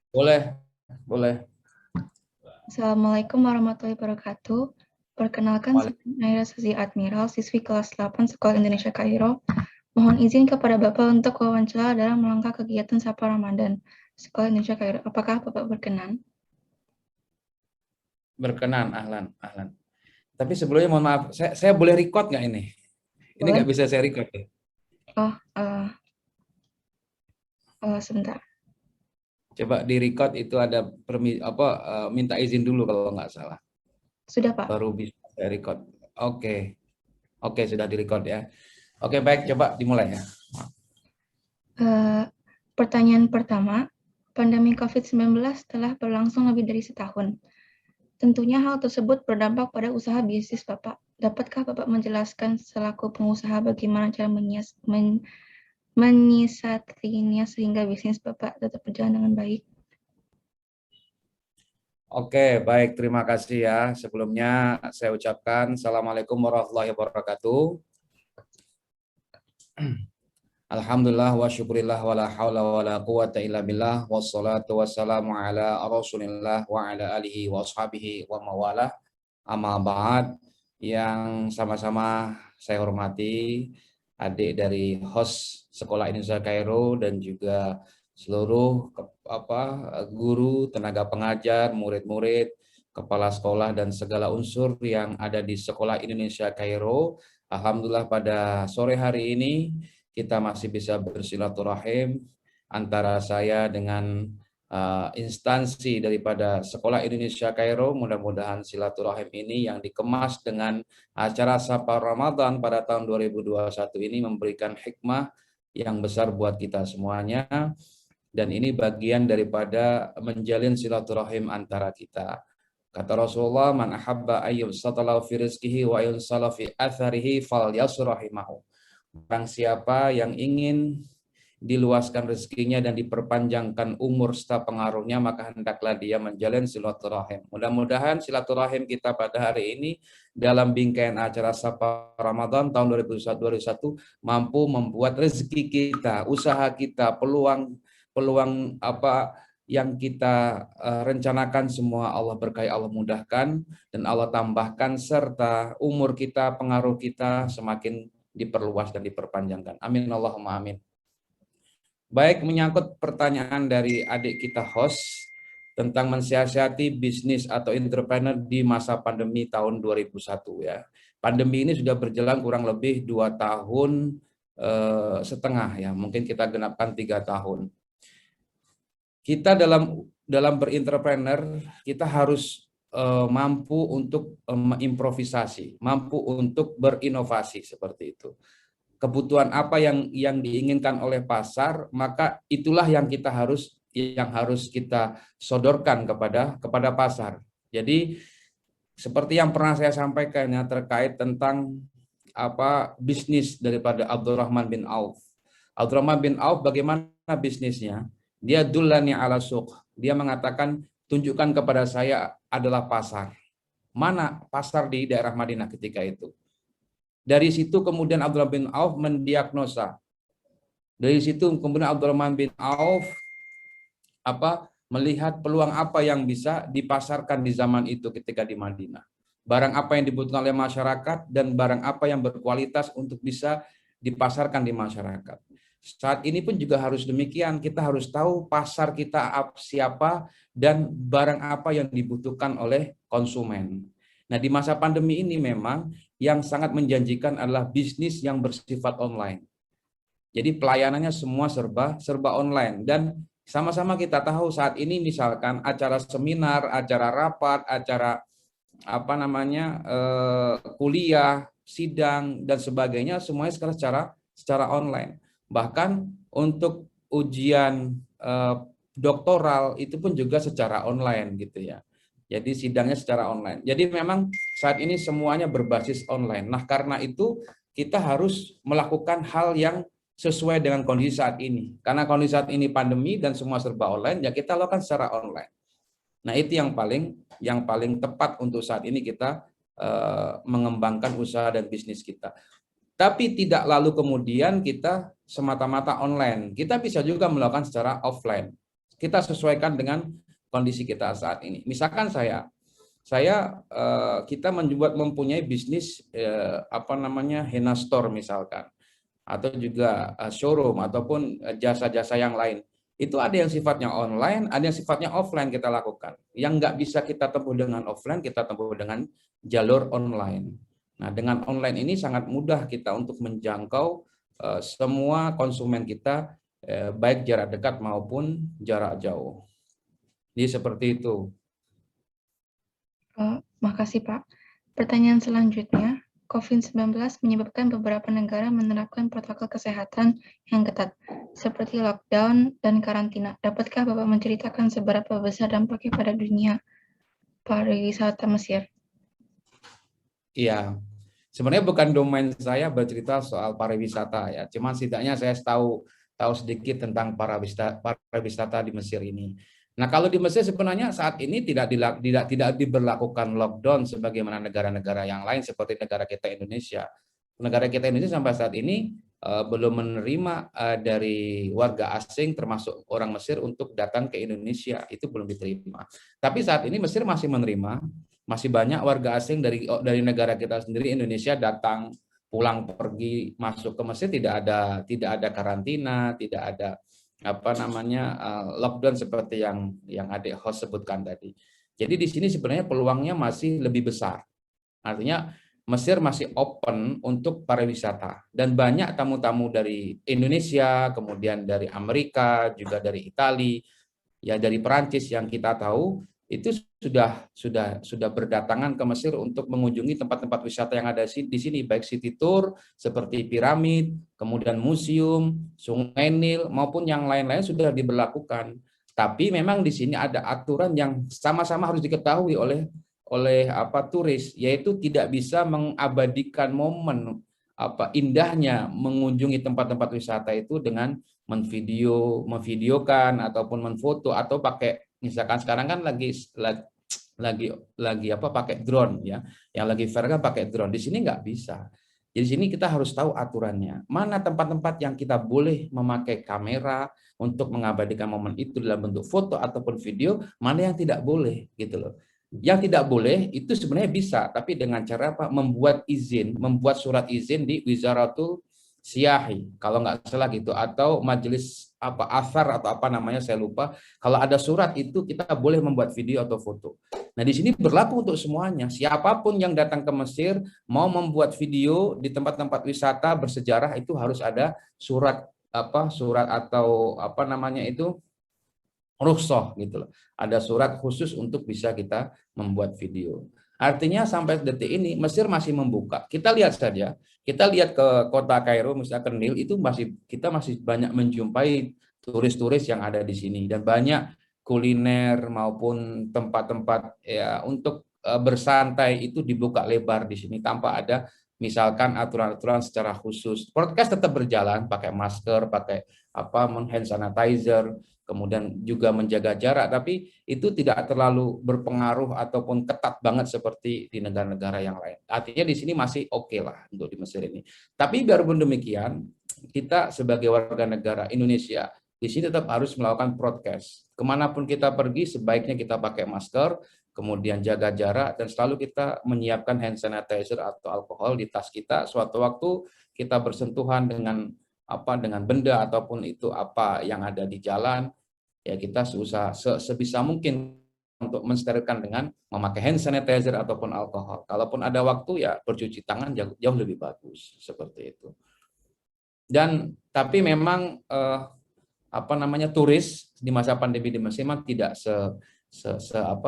Boleh, boleh. Assalamualaikum warahmatullahi wabarakatuh. Perkenalkan, saya Naira Suzy Admiral, siswi kelas 8 Sekolah Indonesia Kairo. Mohon izin kepada Bapak untuk wawancara dalam rangka kegiatan Sapa Ramadan Sekolah Indonesia Kairo. Apakah Bapak berkenan? Berkenan, ahlan, ahlan. Tapi sebelumnya mohon maaf, saya boleh record nggak ini? Ini Boleh? nggak bisa saya record ya? Oh, sebentar. Coba di record itu ada minta izin dulu kalau nggak salah. Sudah, Pak. Baru bisa saya record. Oke, oke sudah di record ya. Oke baik, coba dimulai ya. Pertanyaan pertama, pandemi COVID-19 telah berlangsung lebih dari setahun. Tentunya hal tersebut berdampak pada usaha bisnis Bapak. Dapatkah Bapak menjelaskan selaku pengusaha bagaimana cara menyikapinya sehingga bisnis Bapak tetap berjalan dengan baik? Oke, baik, terima kasih ya. Sebelumnya saya ucapkan Assalamualaikum warahmatullahi wabarakatuh. Alhamdulillah wa syukurillah wa la hawla wa la quwata illa billah wassalatu wassalamu ala rasulillah wa ala alihi wa ashabihi wa mawalah amma ba'd. Yang sama-sama saya hormati adik dari host Sekolah Indonesia Kairo dan juga seluruh guru, tenaga pengajar, murid-murid, kepala sekolah dan segala unsur yang ada di Sekolah Indonesia Kairo. Alhamdulillah pada sore hari ini kita masih bisa bersilaturahim antara saya dengan instansi daripada Sekolah Indonesia Kairo. Mudah-mudahan silaturahim ini yang dikemas dengan acara Sapa Ramadan pada tahun 2021 ini memberikan hikmah yang besar buat kita semuanya. Dan ini bagian daripada menjalin silaturahim antara kita. Kata Rasulullah, man ahabba ayyub satalahu fi rizkihi wa yunsala fi atharihi fal yasrahimahu. Barang siapa yang ingin diluaskan rezekinya dan diperpanjangkan umur serta pengaruhnya, maka hendaklah dia menjalin silaturahim. Mudah-mudahan silaturahim kita pada hari ini dalam bingkaian acara Sapa Ramadan tahun 2021 mampu membuat rezeki kita, usaha kita, peluang apa yang kita rencanakan semua Allah berkahi, Allah mudahkan dan Allah tambahkan, serta umur kita, pengaruh kita semakin diperluas dan diperpanjangkan. Amin Allahumma amin. Baik, menyangkut pertanyaan dari adik kita host tentang mensiasati bisnis atau entrepreneur di masa pandemi tahun 2001 ya. Pandemi ini sudah berjalan kurang lebih 2 tahun setengah ya, mungkin kita genapkan 3 tahun. Kita dalam berentrepreneur, kita harus mampu untuk mengimprovisasi, mampu untuk berinovasi seperti itu. Kebutuhan apa yang diinginkan oleh pasar, maka itulah yang harus kita sodorkan kepada pasar. Jadi seperti yang pernah saya sampaikan ya, terkait tentang bisnis daripada Abdurrahman bin Auf. Abdurrahman bin Auf bagaimana bisnisnya? Dia dullani ala suq. Dia mengatakan, tunjukkan kepada saya adalah pasar. Mana pasar di daerah Madinah ketika itu? Dari situ kemudian Abdurrahman bin Auf mendiagnosa. Dari situ kemudian Abdurrahman bin Auf melihat peluang apa yang bisa dipasarkan di zaman itu ketika di Madinah. Barang apa yang dibutuhkan oleh masyarakat dan barang apa yang berkualitas untuk bisa dipasarkan di masyarakat. Saat ini pun juga harus demikian, kita harus tahu pasar kita siapa dan barang apa yang dibutuhkan oleh konsumen. Nah, di masa pandemi ini memang yang sangat menjanjikan adalah bisnis yang bersifat online. Jadi pelayanannya semua serba online, dan sama-sama kita tahu saat ini misalkan acara seminar, acara rapat, acara kuliah, sidang dan sebagainya semuanya sekarang secara online. Bahkan untuk ujian doktoral itu pun juga secara online gitu ya. Jadi sidangnya secara online. Jadi memang saat ini semuanya berbasis online. Nah, karena itu kita harus melakukan hal yang sesuai dengan kondisi saat ini. Karena kondisi saat ini pandemi dan semua serba online, ya kita lakukan secara online. Nah, itu yang paling tepat untuk saat ini kita mengembangkan usaha dan bisnis kita. Tapi tidak lalu kemudian kita semata-mata online. Kita bisa juga melakukan secara offline. kita sesuaikan dengan kondisi kita saat ini. Misalkan kita mempunyai bisnis henna store misalkan, atau juga showroom ataupun jasa-jasa yang lain. Itu ada yang sifatnya online, ada yang sifatnya offline kita lakukan. Yang nggak bisa kita tempuh dengan offline, kita tempuh dengan jalur online. Nah, dengan online ini sangat mudah kita untuk menjangkau semua konsumen kita, baik jarak dekat maupun jarak jauh. Jadi seperti itu. Makasih Pak. Pertanyaan selanjutnya, COVID-19 menyebabkan beberapa negara menerapkan protokol kesehatan yang ketat, seperti lockdown dan karantina. Dapatkah Bapak menceritakan seberapa besar dampaknya pada dunia pariwisata Mesir? Iya, sebenarnya bukan domain saya bercerita soal pariwisata ya, cuma setidaknya saya tahu sedikit tentang pariwisata di Mesir ini. Nah, kalau di Mesir sebenarnya saat ini tidak diberlakukan lockdown sebagaimana negara-negara yang lain seperti negara kita Indonesia. Negara kita Indonesia sampai saat ini belum menerima dari warga asing termasuk orang Mesir untuk datang ke Indonesia, itu belum diterima. Tapi saat ini Mesir masih menerima, masih banyak warga asing dari negara kita sendiri Indonesia datang, pulang pergi, masuk ke Mesir, tidak ada karantina, tidak ada lockdown seperti yang adik host sebutkan tadi. Jadi di sini sebenarnya peluangnya masih lebih besar. Artinya Mesir masih open untuk pariwisata dan banyak tamu-tamu dari Indonesia, kemudian dari Amerika, juga dari Italia, ya dari Perancis yang kita tahu itu sudah berdatangan ke Mesir untuk mengunjungi tempat-tempat wisata yang ada di sini, baik city tour seperti piramid, kemudian museum, Sungai Nil maupun yang lain-lain sudah diberlakukan. Tapi memang di sini ada aturan yang sama-sama harus diketahui oleh turis, yaitu tidak bisa mengabadikan momen indahnya mengunjungi tempat-tempat wisata itu dengan memvideokan ataupun menfoto atau pakai, misalkan sekarang kan lagi pakai drone ya, yang lagi fair kan pakai drone. Di sini nggak bisa. Jadi di sini kita harus tahu aturannya. Mana tempat-tempat yang kita boleh memakai kamera untuk mengabadikan momen itu dalam bentuk foto ataupun video, mana yang tidak boleh gitu loh. Yang tidak boleh itu sebenarnya bisa, tapi dengan cara apa? Membuat surat izin di Wizaratul Siyahi, kalau nggak salah gitu, atau majelis asar atau apa namanya saya lupa. Kalau ada surat itu kita boleh membuat video atau foto. Nah di sini berlaku untuk semuanya. Siapapun yang datang ke Mesir mau membuat video di tempat-tempat wisata bersejarah itu harus ada surat atau rukhsah gitu loh. Ada surat khusus untuk bisa kita membuat video. Artinya sampai detik ini Mesir masih membuka. Kita lihat ke kota Kairo, misalkan Nil itu kita masih banyak menjumpai turis-turis yang ada di sini dan banyak kuliner maupun tempat-tempat ya untuk bersantai itu dibuka lebar di sini tanpa ada misalkan aturan-aturan secara khusus. Prokes tetap berjalan, pakai masker, pakai hand sanitizer, kemudian juga menjaga jarak, tapi itu tidak terlalu berpengaruh ataupun ketat banget seperti di negara-negara yang lain. Artinya di sini masih oke lah untuk di Mesir ini. Tapi biarpun demikian, kita sebagai warga negara Indonesia di sini tetap harus melakukan prokes. Kemanapun kita pergi, sebaiknya kita pakai masker, kemudian jaga jarak, dan selalu kita menyiapkan hand sanitizer atau alkohol di tas kita. Suatu waktu kita bersentuhan dengan benda ataupun itu yang ada di jalan, ya kita sebisa mungkin untuk mensterilkan dengan memakai hand sanitizer ataupun alkohol. Kalaupun ada waktu ya bercuci tangan jauh lebih bagus seperti itu. Dan tapi memang turis di masa pandemi di Mesir memang tidak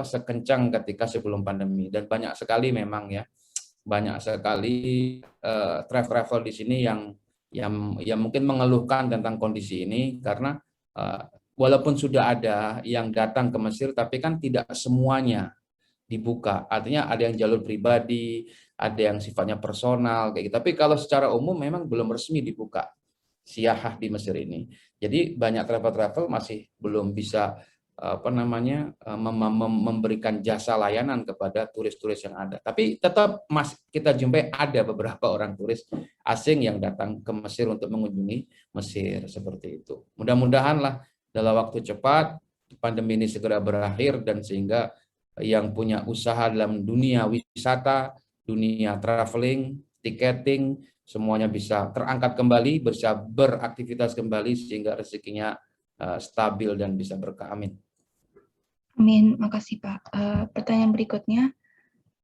sekencang ketika sebelum pandemi, dan banyak sekali travel di sini yang mungkin mengeluhkan tentang kondisi ini karena walaupun sudah ada yang datang ke Mesir, tapi kan tidak semuanya dibuka. Artinya ada yang jalur pribadi, ada yang sifatnya personal kayak gitu. Tapi kalau secara umum memang belum resmi dibuka siyahah di Mesir ini. Jadi banyak travel masih belum bisa memberikan jasa layanan kepada turis-turis yang ada. Tapi tetap kita jumpai ada beberapa orang turis asing yang datang ke Mesir untuk mengunjungi Mesir seperti itu. Mudah-mudahan lah dalam waktu cepat pandemi ini segera berakhir dan sehingga yang punya usaha dalam dunia wisata, dunia traveling, tiketing, semuanya bisa terangkat kembali, bisa beraktivitas kembali sehingga rezekinya stabil dan bisa berkah. Amin. Amin, makasih Pak. Pertanyaan berikutnya,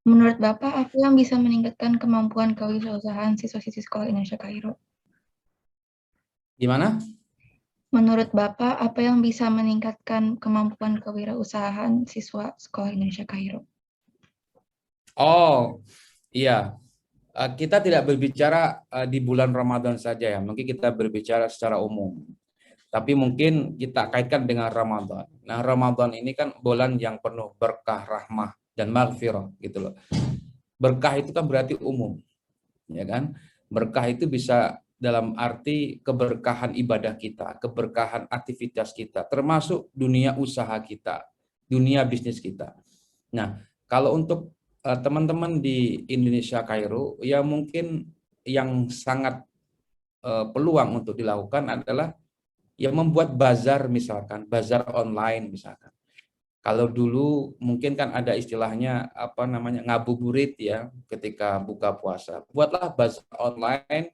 menurut Bapak apa yang bisa meningkatkan kemampuan kewirausahaan siswa-siswi Sekolah Indonesia Kairo? Gimana? Menurut Bapak apa yang bisa meningkatkan kemampuan kewirausahaan siswa Sekolah Indonesia Kairo? Oh, iya. Kita tidak berbicara di bulan Ramadan saja ya, mungkin kita berbicara secara umum. Tapi mungkin kita kaitkan dengan Ramadan. Nah, Ramadan ini kan bulan yang penuh berkah, rahmah, dan maghfirah gitu loh. Berkah itu kan berarti umum, ya kan? Berkah itu bisa dalam arti keberkahan ibadah kita, keberkahan aktivitas kita, termasuk dunia usaha kita, dunia bisnis kita. Nah, kalau untuk teman-teman di Indonesia Kairo, ya mungkin yang sangat peluang untuk dilakukan adalah ya membuat bazar, misalkan bazar online misalkan. Kalau dulu mungkin kan ada istilahnya apa namanya ngabuburit ya ketika buka puasa. Buatlah bazar online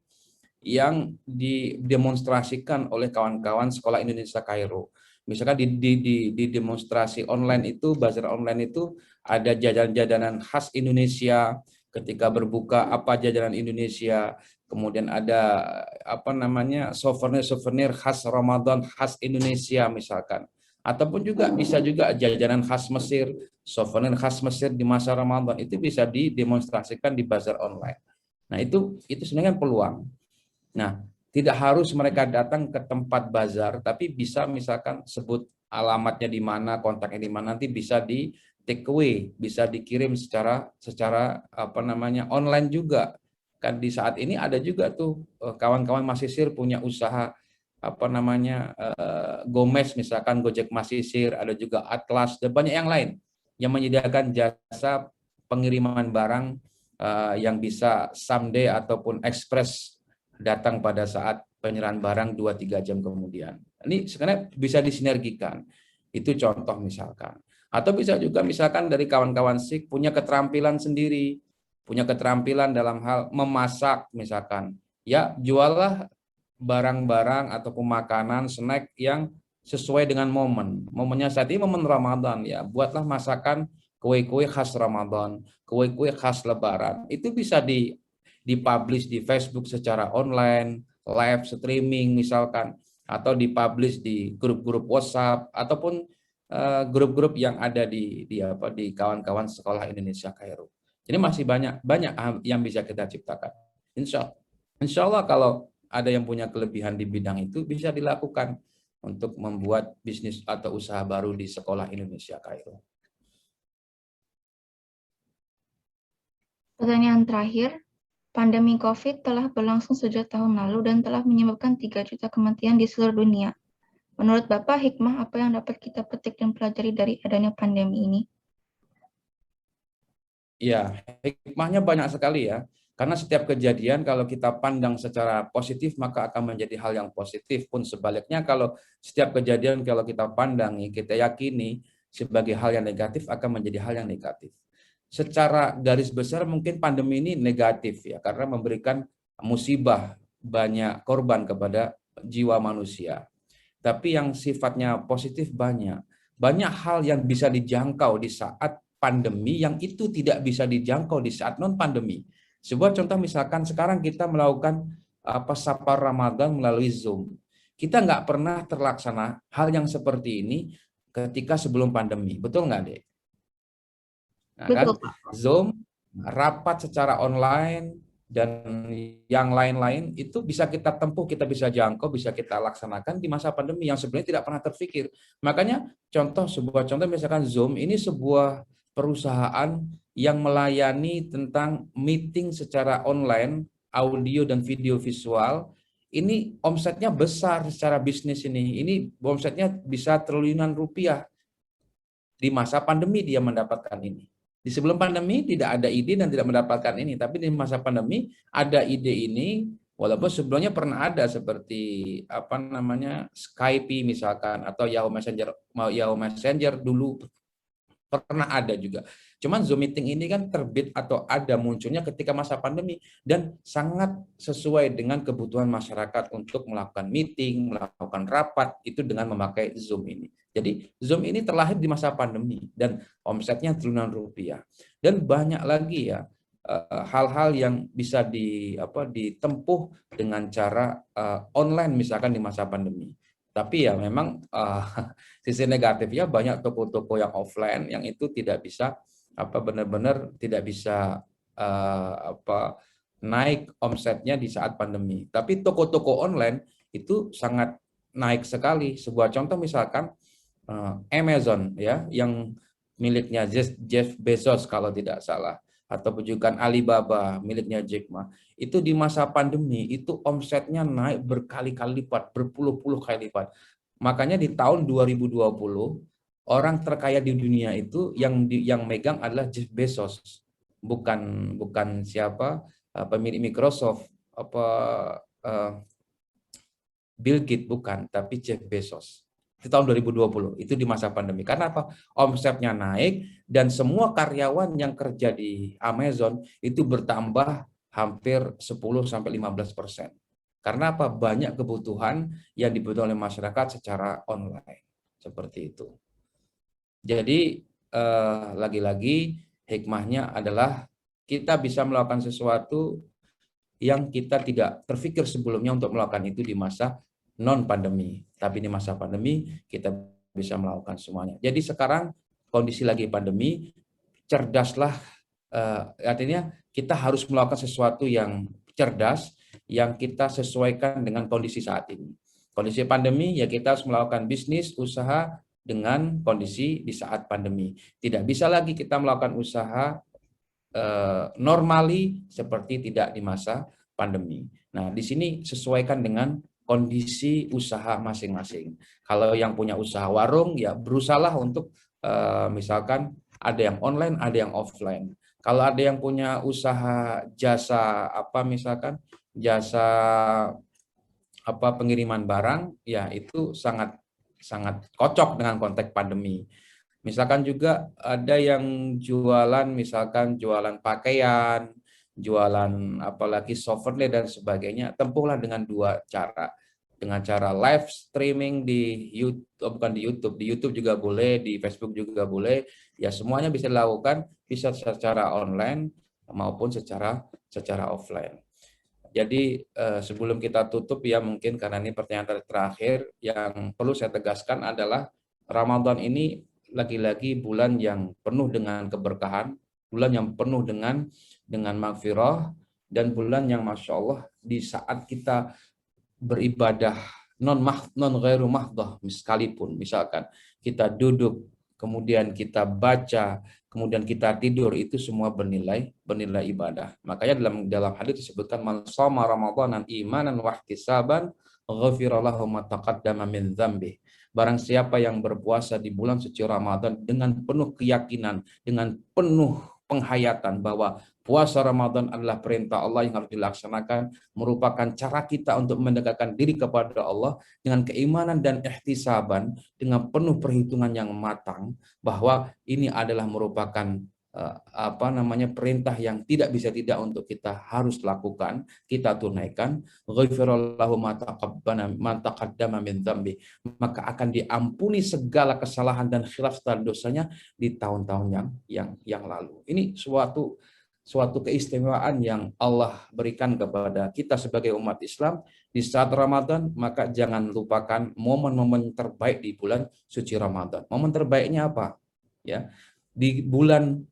yang didemonstrasikan oleh kawan-kawan Sekolah Indonesia Kairo. Misalkan di demonstrasi online itu, bazar online itu ada jajanan-jajanan khas Indonesia, ketika berbuka apa jajanan Indonesia, kemudian ada apa namanya souvenir-souvenir khas Ramadan khas Indonesia misalkan. Ataupun juga bisa juga jajanan khas Mesir, souvenir khas Mesir di masa Ramadan itu bisa didemonstrasikan di bazar online. Nah, itu sebenarnya peluang. Nah, tidak harus mereka datang ke tempat bazar, tapi bisa misalkan sebut alamatnya di mana, kontaknya di mana, nanti bisa di take away, bisa dikirim secara apa namanya online juga. Kan di saat ini ada juga tuh kawan-kawan Masisir punya usaha apa namanya Gomez misalkan, Gojek Masisir, ada juga Atlas dan banyak yang lain yang menyediakan jasa pengiriman barang yang bisa someday ataupun express datang pada saat penyerahan barang 2-3 jam kemudian. Ini sebenarnya bisa disinergikan. Itu contoh misalkan. Atau bisa juga misalkan dari kawan-kawan SIK punya keterampilan sendiri, punya keterampilan dalam hal memasak misalkan. Ya, juallah barang-barang ataupun makanan, snack yang sesuai dengan momen. Momennya saat ini momen Ramadan ya. Buatlah masakan kue-kue khas Ramadan, kue-kue khas Lebaran. Itu bisa dipublish di Facebook secara online, live streaming misalkan, atau dipublish di grup-grup WhatsApp ataupun grup-grup yang ada di kawan-kawan Sekolah Indonesia Kairo. Jadi masih banyak yang bisa kita ciptakan. Insya Allah kalau ada yang punya kelebihan di bidang itu bisa dilakukan untuk membuat bisnis atau usaha baru di Sekolah Indonesia Kairo. Pertanyaan terakhir, pandemi COVID telah berlangsung sejak tahun lalu dan telah menyebabkan 3 juta kematian di seluruh dunia. Menurut Bapak, hikmah apa yang dapat kita petik dan pelajari dari adanya pandemi ini? Ya, hikmahnya banyak sekali ya. Karena setiap kejadian kalau kita pandang secara positif maka akan menjadi hal yang positif. Pun sebaliknya kalau setiap kejadian kalau kita pandangi, kita yakini sebagai hal yang negatif akan menjadi hal yang negatif. Secara garis besar mungkin pandemi ini negatif ya karena memberikan musibah, banyak korban kepada jiwa manusia. Tapi yang sifatnya positif banyak. Banyak hal yang bisa dijangkau di saat pandemi yang itu tidak bisa dijangkau di saat non pandemi. Sebuah contoh misalkan sekarang kita melakukan safar Ramadan melalui Zoom. Kita nggak pernah terlaksana hal yang seperti ini ketika sebelum pandemi. Betul nggak, Dek? Nah, kan Betul, Pak. Zoom, rapat secara online, dan yang lain-lain itu bisa kita tempuh, kita bisa jangkau, bisa kita laksanakan di masa pandemi yang sebenarnya tidak pernah terpikir. Makanya sebuah contoh misalkan Zoom ini sebuah perusahaan yang melayani tentang meeting secara online, audio dan video visual. Ini omsetnya besar secara bisnis ini. Ini omsetnya bisa triliunan rupiah. Di masa pandemi dia mendapatkan ini. Di sebelum pandemi tidak ada ide dan tidak mendapatkan ini, tapi di masa pandemi ada ide ini, Walaupun sebelumnya pernah ada seperti apa namanya Skype misalkan atau Yahoo Messenger dulu pernah ada juga. Cuman Zoom meeting ini kan terbit atau ada munculnya ketika masa pandemi dan sangat sesuai dengan kebutuhan masyarakat untuk melakukan meeting, melakukan rapat itu dengan memakai Zoom ini. Jadi Zoom ini terlahir di masa pandemi dan omsetnya triliunan rupiah. Dan banyak lagi ya hal-hal yang bisa ditempuh dengan cara online misalkan di masa pandemi. Tapi ya memang sisi negatifnya banyak toko-toko yang offline yang itu tidak bisa benar-benar tidak bisa naik omsetnya di saat pandemi. Tapi toko-toko online itu sangat naik sekali. Sebuah contoh misalkan Amazon ya yang miliknya Jeff Bezos kalau tidak salah, atau juga Alibaba miliknya Jack Ma, itu di masa pandemi itu omsetnya naik berkali-kali lipat, berpuluh-puluh kali lipat. Makanya di tahun 2020 orang terkaya di dunia itu yang megang adalah Jeff Bezos, bukan siapa pemilik Microsoft Bill Gates, bukan, tapi Jeff Bezos. Di tahun 2020 itu di masa pandemi. Karena apa? Omsetnya naik dan semua karyawan yang kerja di Amazon itu bertambah hampir 10-15%. Karena apa? Banyak kebutuhan yang dibutuhkan oleh masyarakat secara online. Seperti itu. Jadi lagi-lagi hikmahnya adalah kita bisa melakukan sesuatu yang kita tidak terpikir sebelumnya untuk melakukan itu di masa non-pandemi. Tapi di masa pandemi kita bisa melakukan semuanya. Jadi sekarang kondisi lagi pandemi, cerdaslah, artinya kita harus melakukan sesuatu yang cerdas, yang kita sesuaikan dengan kondisi saat ini. Kondisi pandemi, ya kita harus melakukan bisnis, usaha dengan kondisi di saat pandemi. Tidak bisa lagi kita melakukan usaha normali seperti tidak di masa pandemi. Nah, di sini sesuaikan dengan kondisi usaha masing-masing. Kalau yang punya usaha warung, ya berusahalah untuk misalkan ada yang online, ada yang offline. Kalau ada yang punya usaha jasa misalkan jasa pengiriman barang, ya itu sangat sangat cocok dengan konteks pandemi. Misalkan juga ada yang jualan, misalkan jualan pakaian, jualan apalagi souvenir dan sebagainya, tempuhlah dengan dua cara. Dengan cara live streaming di YouTube, bukan di YouTube juga boleh, di Facebook juga boleh. Ya semuanya bisa dilakukan, bisa secara online maupun secara offline. Jadi sebelum kita tutup ya mungkin karena ini pertanyaan terakhir, yang perlu saya tegaskan adalah Ramadan ini lagi-lagi bulan yang penuh dengan keberkahan, bulan yang penuh dengan magfirah, dan bulan yang Masya Allah di saat kita beribadah non ghairu mahdah sekalipun, misalkan kita duduk, kemudian kita baca, kemudian kita tidur, itu semua bernilai ibadah. Makanya dalam hadis disebutkan man shoma ramadanan imanan wa ihtisaban ghafira lahu ma taqaddama min dzambi. Barang siapa yang berpuasa di bulan suci Ramadan dengan penuh keyakinan, dengan penuh penghayatan bahwa puasa Ramadan adalah perintah Allah yang harus dilaksanakan, merupakan cara kita untuk mendekatkan diri kepada Allah dengan keimanan dan ihtisaban, dengan penuh perhitungan yang matang, bahwa ini adalah merupakan perintah yang tidak bisa tidak untuk kita harus lakukan, kita tunaikan, ghafirallahu ma taqaddama min dzambi, maka akan diampuni segala kesalahan dan khilaf dan dosanya di tahun-tahun yang lalu. Ini suatu keistimewaan yang Allah berikan kepada kita sebagai umat Islam di saat Ramadan. Maka jangan lupakan momen-momen terbaik di bulan suci Ramadan. Momen terbaiknya apa? Ya, di bulan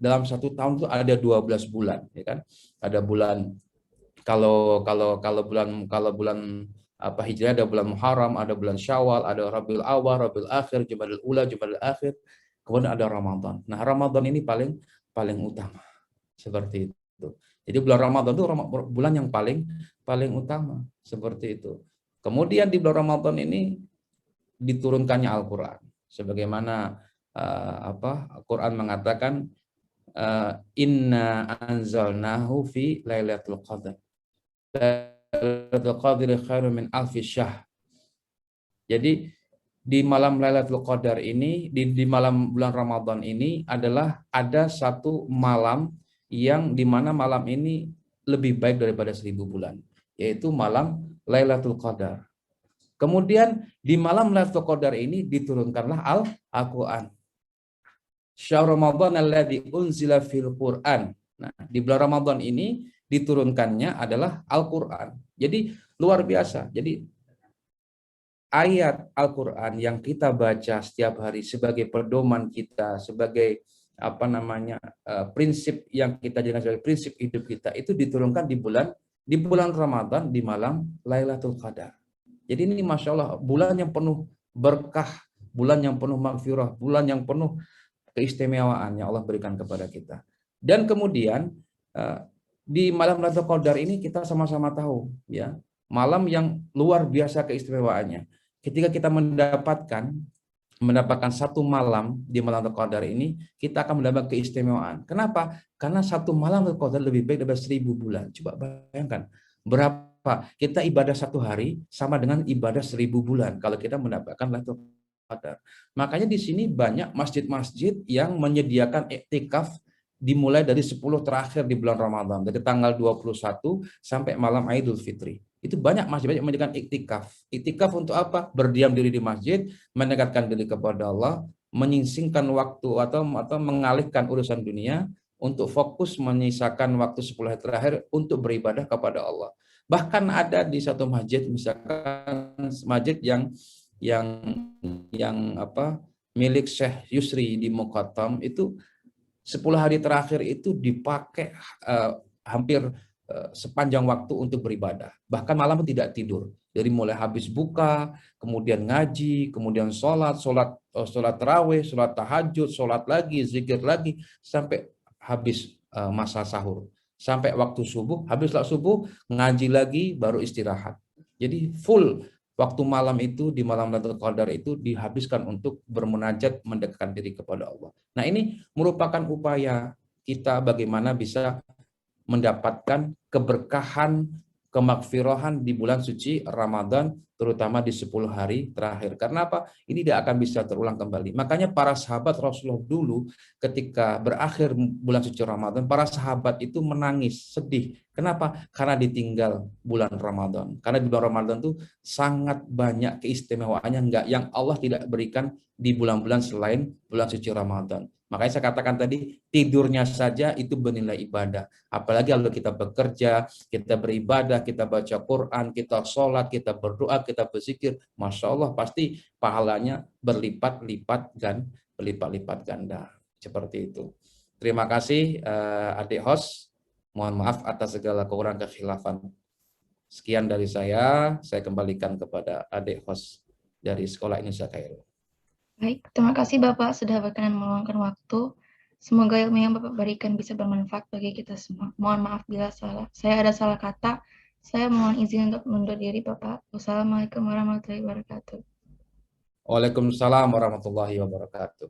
dalam satu tahun itu ada 12 bulan, ya kan? Ada bulan kalau bulan Hijriah ada bulan Muharram, ada bulan Syawal, ada Rabiul Awal, Rabiul Akhir, Jumadil Ula, Jumadil Akhir, kemudian ada Ramadan. Nah, Ramadan ini paling utama. Seperti itu. Jadi bulan Ramadan itu bulan yang paling utama, seperti itu. Kemudian di bulan Ramadan ini diturunkannya Al-Qur'an. Sebagaimana Al-Qur'an mengatakan inna anzalnahu fi lailatul qadar. Lailatul Qadri khairun min alfi syahr. Jadi di malam Lailatul Qadar ini, di malam bulan Ramadan ini adalah ada satu malam yang dimana malam ini lebih baik daripada 1000 bulan, yaitu malam Lailatul Qadar. Kemudian di malam Lailatul Qadar ini diturunkanlah Al-Quran. Syahr Ramadan alladzi unzila fil Quran. Nah, di bulan Ramadan ini diturunkannya adalah Al-Quran. Jadi luar biasa. Jadi ayat Al-Quran yang kita baca setiap hari sebagai pedoman kita, sebagai prinsip yang kita jadikan sebagai prinsip hidup kita, itu diturunkan di bulan Ramadan, di malam Lailatul Qadar. Jadi ini Masya Allah, bulan yang penuh berkah, bulan yang penuh maghfirah, bulan yang penuh keistimewaan yang Allah berikan kepada kita. Dan kemudian di malam Lailatul Qadar ini kita sama-sama tahu, ya, malam yang luar biasa keistimewaannya. Ketika kita mendapatkan satu malam di malam Lailatul Qadar ini, kita akan mendapat keistimewaan. Kenapa? Karena satu malam Lailatul Qadar lebih baik daripada 1000 bulan. Coba bayangkan, berapa kita ibadah satu hari sama dengan ibadah 1000 bulan kalau kita mendapatkan Lailatul Qadar. Makanya di sini banyak masjid-masjid yang menyediakan iktikaf dimulai dari 10 terakhir di bulan Ramadan, dari tanggal 21 sampai malam Idul Fitri. Itu banyak masjid-masjid menjadikan iktikaf. Iktikaf untuk apa? Berdiam diri di masjid, mendekatkan diri kepada Allah, menyingsingkan waktu atau mengalihkan urusan dunia untuk fokus menyisakan waktu 10 hari terakhir untuk beribadah kepada Allah. Bahkan ada di satu masjid, misalkan masjid yang milik Syekh Yusri di Muqattam, itu 10 hari terakhir itu dipakai hampir sepanjang waktu untuk beribadah. Bahkan malam tidak tidur. Dari mulai habis buka, kemudian ngaji, kemudian sholat tarawih, sholat tahajud, sholat lagi, zikir lagi, sampai habis masa sahur. Sampai waktu subuh, habis subuh, ngaji lagi, baru istirahat. Jadi full waktu malam itu, di malam Lailatul Qadar itu dihabiskan untuk bermunajat, mendekatkan diri kepada Allah. Nah, ini merupakan upaya kita bagaimana bisa mendapatkan keberkahan, kemakfirohan di bulan suci Ramadan, terutama di 10 hari terakhir. Karena apa? Ini tidak akan bisa terulang kembali. Makanya para sahabat Rasulullah dulu ketika berakhir bulan suci Ramadan, para sahabat itu menangis, sedih. Kenapa? Karena ditinggal bulan Ramadan. Karena di bulan Ramadan itu sangat banyak keistimewaannya yang Allah tidak berikan di bulan-bulan selain bulan suci Ramadan. Makanya saya katakan tadi, tidurnya saja itu bernilai ibadah. Apalagi kalau kita bekerja, kita beribadah, kita baca Quran, kita sholat, kita berdoa, kita berzikir, Masya Allah pasti pahalanya berlipat-lipat dan berlipat-lipat ganda. Seperti itu. Terima kasih adik host. Mohon maaf atas segala kekurangan kekhilafan. Sekian dari saya kembalikan kepada adik host dari Sekolah Indonesia Kairo. Baik, terima kasih Bapak sudah berkenan meluangkan waktu. Semoga ilmu yang Bapak berikan bisa bermanfaat bagi kita semua. Mohon maaf bila saya ada salah kata. Saya mohon izin untuk mundur diri Bapak. Wassalamualaikum warahmatullahi wabarakatuh. Waalaikumsalam warahmatullahi wabarakatuh.